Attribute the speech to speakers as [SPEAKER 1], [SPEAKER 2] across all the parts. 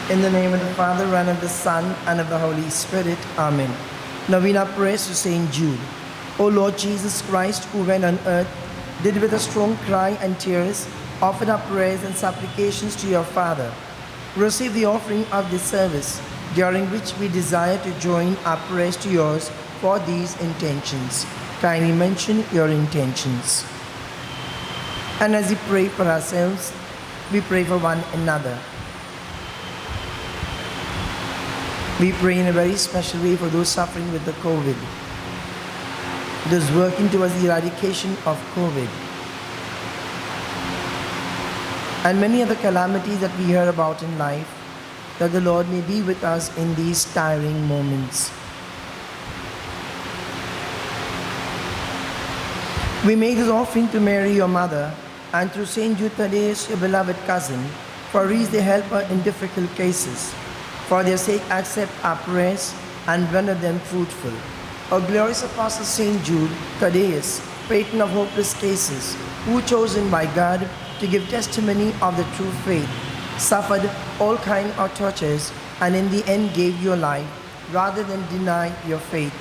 [SPEAKER 1] In the name of the Father, and of the Son, and of the Holy Spirit. Amen. Novena prayers to Saint Jude. O Lord Jesus Christ, who when on earth did with a strong cry and tears offer up prayers and supplications to your Father, receive the offering of this service, during which we desire to join our prayers to yours for these intentions. Kindly mention your intentions. And as we pray for ourselves, we pray for one another. We pray in a very special way for those suffering with the COVID, those working towards the eradication of COVID, and many other calamities that we hear about in life, that the Lord may be with us in these tiring moments. We make this offering to Mary, your mother, and through Saint Jude Thaddeus, your beloved cousin, for he is the helper in difficult cases. For their sake, accept our prayers and render them fruitful. O glorious Apostle Saint Jude Thaddeus, patron of hopeless cases, who chosen by God to give testimony of the true faith, suffered all kinds of tortures, and in the end gave your life rather than deny your faith.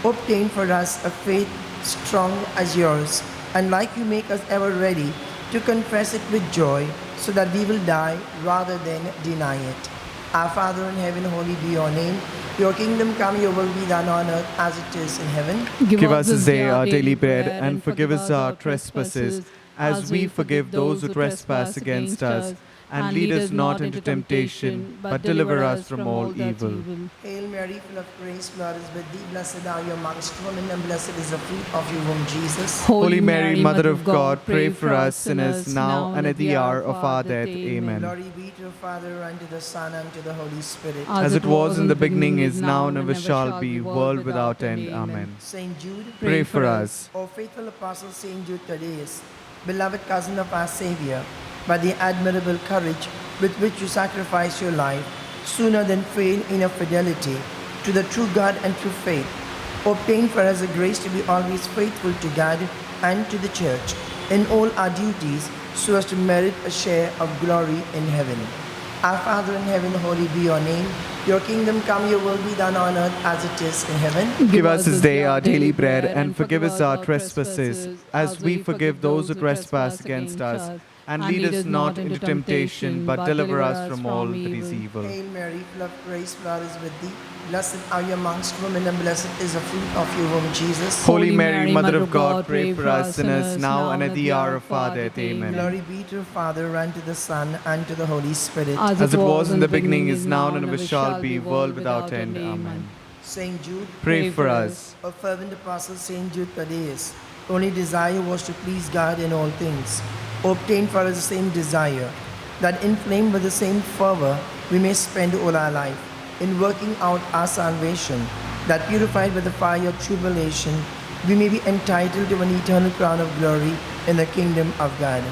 [SPEAKER 1] Obtain for us a faith strong as yours, and like you make us ever ready to confess it with joy, so that we will die rather than deny it. Our Father in heaven, holy be your name. Your kingdom come, your will be done on earth as it is in heaven.
[SPEAKER 2] Give us this day our daily bread, and forgive us our trespasses, as we forgive those who trespass against us. And lead us not into temptation, but deliver us from all evil.
[SPEAKER 1] Hail Mary, full of grace, the Lord is with thee. Blessed are you amongst women, and blessed is the fruit of your womb, Jesus.
[SPEAKER 2] Holy Mary, Mother of God, pray for us sinners now and at the hour of our death. Amen.
[SPEAKER 1] Glory be to the Father, and to the Son, and to the Holy Spirit.
[SPEAKER 2] As it was in the beginning, is now, and ever shall be, world without end. Amen.
[SPEAKER 1] Saint Jude,
[SPEAKER 2] Pray for us.
[SPEAKER 1] O faithful Apostle Saint Jude Thaddeus, beloved cousin of our Savior, by the admirable courage with which you sacrifice your life, sooner than fail in your fidelity to the true God and true faith, obtain for us the grace to be always faithful to God and to the Church in all our duties, so as to merit a share of glory in heaven. Our Father in heaven, holy be your name. Your kingdom come, your will be done on earth as it is in heaven.
[SPEAKER 2] Give us this day our daily bread, and forgive us our trespasses, as we forgive those who trespass against us. And lead us not into temptation, but deliver us from all that is evil.
[SPEAKER 1] Hail Mary, full of grace, the Lord is with thee. Blessed are you amongst women, and blessed is the fruit of your womb, Jesus.
[SPEAKER 2] Holy Mary, Mother of God, pray for us sinners now and at the hour of our death. Amen.
[SPEAKER 1] Glory be to the Father, and to the Son, and to the Holy Spirit.
[SPEAKER 2] As it was in the beginning, is now, and ever shall be, world without end. Amen.
[SPEAKER 1] Saint Jude,
[SPEAKER 2] Pray for us.
[SPEAKER 1] O fervent Apostle Saint Jude Thaddeus, only desire was to please God in all things. Obtain for us the same desire, that inflamed with the same fervor we may spend all our life in working out our salvation, that purified with the fire of tribulation we may be entitled to an eternal crown of glory in the kingdom of God.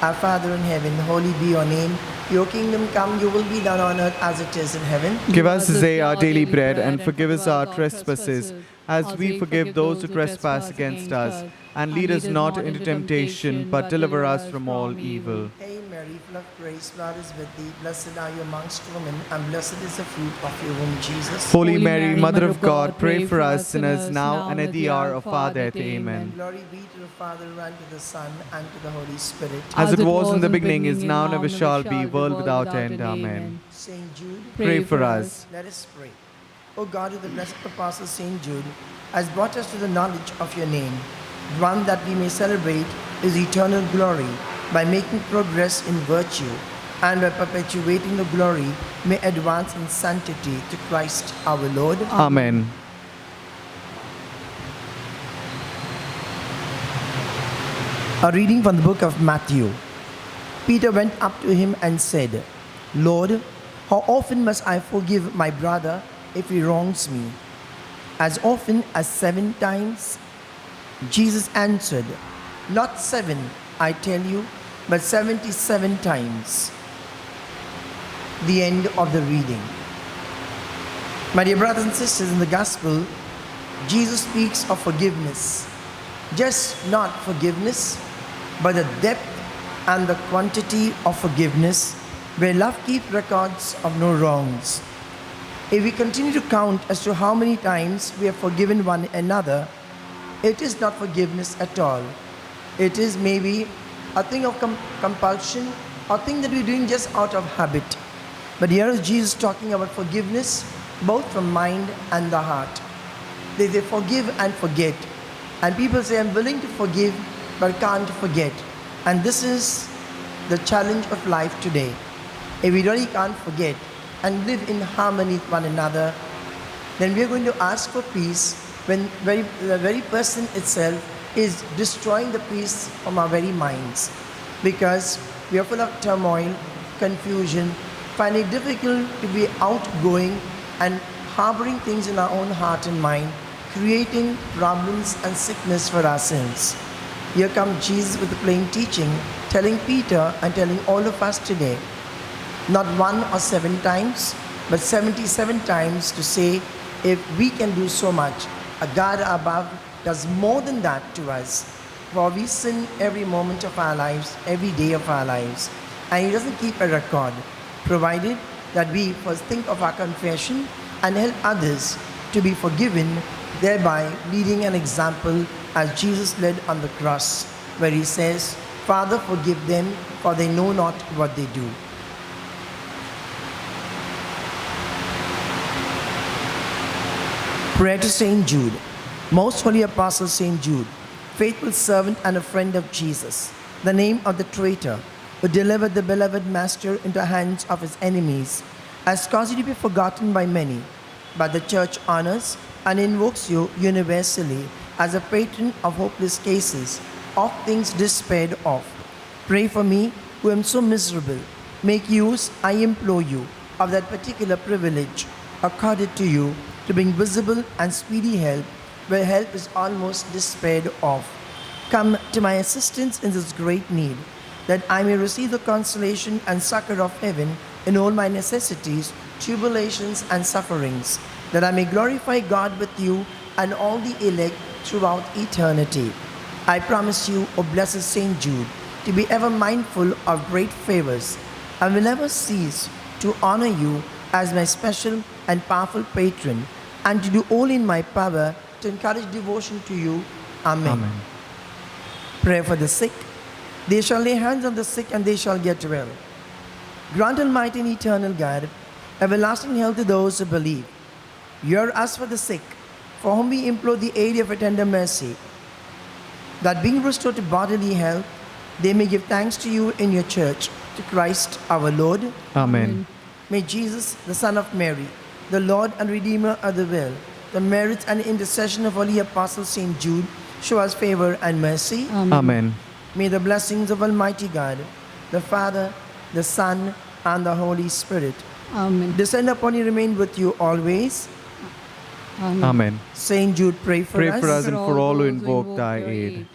[SPEAKER 1] Our Father in heaven, holy be your name. Your kingdom come, your will be done on earth as it is in heaven.
[SPEAKER 2] Give us this day our daily bread, and forgive us our trespasses, as we forgive those who trespass against us. And lead us not into temptation, but deliver us from all evil.
[SPEAKER 1] Hail Mary, full of grace, the Lord is with thee. Blessed are you amongst women, and blessed is the fruit of your womb, Jesus.
[SPEAKER 2] Holy Mary, Mother of God, pray for us sinners now and at the hour of our death. Amen.
[SPEAKER 1] Glory be to the Father, and to the Son, and to the Holy Spirit.
[SPEAKER 2] As it was in the beginning, is now, and ever shall be, world without end. Amen.
[SPEAKER 1] Saint Jude,
[SPEAKER 2] Pray for us.
[SPEAKER 1] let us pray. O God, who the blessed Apostle Saint Jude has brought us to the knowledge of your name, one that we may celebrate his eternal glory by making progress in virtue, and by perpetuating the glory may advance in sanctity to Christ our Lord.
[SPEAKER 2] Amen.
[SPEAKER 1] A reading from the book of Matthew. Peter went up to him and said, Lord, how often must I forgive my brother if he wrongs me? As often as 7 times? Jesus answered, Not 7, I tell you, but 77 times. The end of the reading. My dear brothers and sisters, in the Gospel, Jesus speaks of forgiveness. Just not forgiveness, but the depth and the quantity of forgiveness where love keeps records of no wrongs. If we continue to count as to how many times we have forgiven one another, it is not forgiveness at all. It is maybe a thing of compulsion, or thing that we're doing just out of habit. But here is Jesus talking about forgiveness, both from mind and the heart. They forgive and forget. And people say, I'm willing to forgive, but can't forget. And this is the challenge of life today. If we really can't forget and live in harmony with one another, then we are going to ask for peace when the very person itself is destroying the peace from our very minds. Because we are full of turmoil, confusion, finding it difficult to be outgoing and harboring things in our own heart and mind, creating problems and sickness for ourselves. Here comes Jesus with a plain teaching, telling Peter and telling all of us today, not 1 or 7 times, but 77 times to say, if we can do so much, a God above does more than that to us. For we sin every moment of our lives, every day of our lives. And He doesn't keep a record, provided that we first think of our confession and help others to be forgiven, thereby leading an example as Jesus led on the cross, where He says, Father, forgive them, for they know not what they do. Prayer to Saint Jude. Most Holy Apostle Saint Jude, faithful servant and a friend of Jesus, the name of the traitor who delivered the beloved Master into the hands of his enemies, has caused you to be forgotten by many, but the Church honors and invokes you universally as a patron of hopeless cases, of things despaired of. Pray for me, who am so miserable. Make use, I implore you, of that particular privilege accorded to you to bring visible and speedy help where help is almost despaired of. Come to my assistance in this great need, that I may receive the consolation and succor of heaven in all my necessities, tribulations, and sufferings, that I may glorify God with you and all the elect throughout eternity. I promise you, O blessed Saint Jude, to be ever mindful of great favors, and will never cease to honor you as my special and powerful patron, and to do all in my power to encourage devotion to you. Amen.
[SPEAKER 2] Amen.
[SPEAKER 1] Pray for the sick. They shall lay hands on the sick and they shall get well. Grant, Almighty and eternal God, everlasting health to those who believe. Hear us for the sick, for whom we implore the aid of a tender mercy, that being restored to bodily health, they may give thanks to you in your church, to Christ our Lord.
[SPEAKER 2] Amen.
[SPEAKER 1] May Jesus, the Son of Mary, the Lord and Redeemer of the world, the merits and intercession of Holy Apostle Saint Jude, show us favor and mercy.
[SPEAKER 2] Amen.
[SPEAKER 1] May the blessings of Almighty God, the Father, the Son, and the Holy Spirit
[SPEAKER 3] Amen.
[SPEAKER 1] descend upon you, remain with you always.
[SPEAKER 3] Amen.
[SPEAKER 2] Amen.
[SPEAKER 1] Saint Jude, pray for
[SPEAKER 2] Pray
[SPEAKER 1] us.
[SPEAKER 2] for us and for all who
[SPEAKER 3] those
[SPEAKER 2] invoke thy
[SPEAKER 3] your
[SPEAKER 2] aid.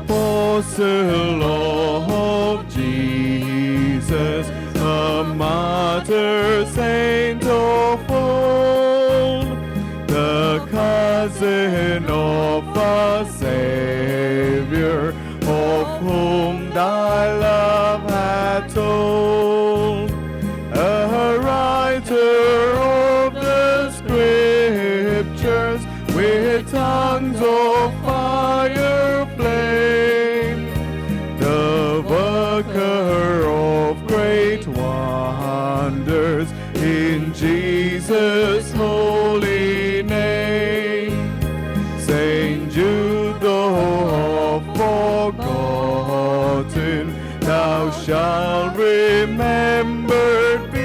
[SPEAKER 2] Apostle of Jesus, a martyr saint of old, the cousin of our Savior, of whom thy love hath told, a writer of the Scriptures with tongues of fire flame, the worker of great wonders in Jesus' holy name. Saint Jude, though forgotten, thou shalt remembered be.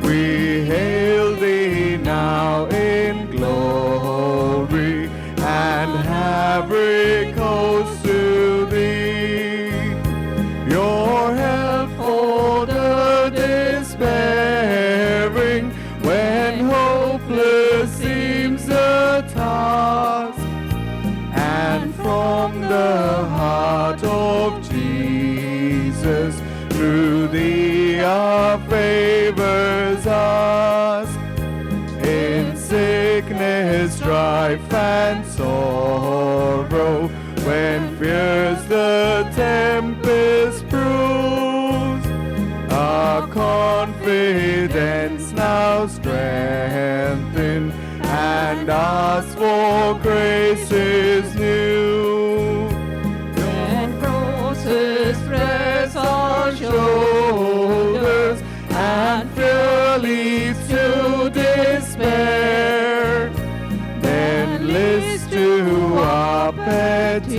[SPEAKER 2] We hail thee now in glory, and have recourse to thee. Your help for the despairing, when hopeless seems the task, and from the heart of Jesus Jesus, through thee our favors ask. In sickness, strife, and sorrow, when fears the tempest proves, our confidence now strengthen, and ask for graces new.
[SPEAKER 3] When crosses press our
[SPEAKER 2] Shoulders, and fear leads to despair, then list to our petitions,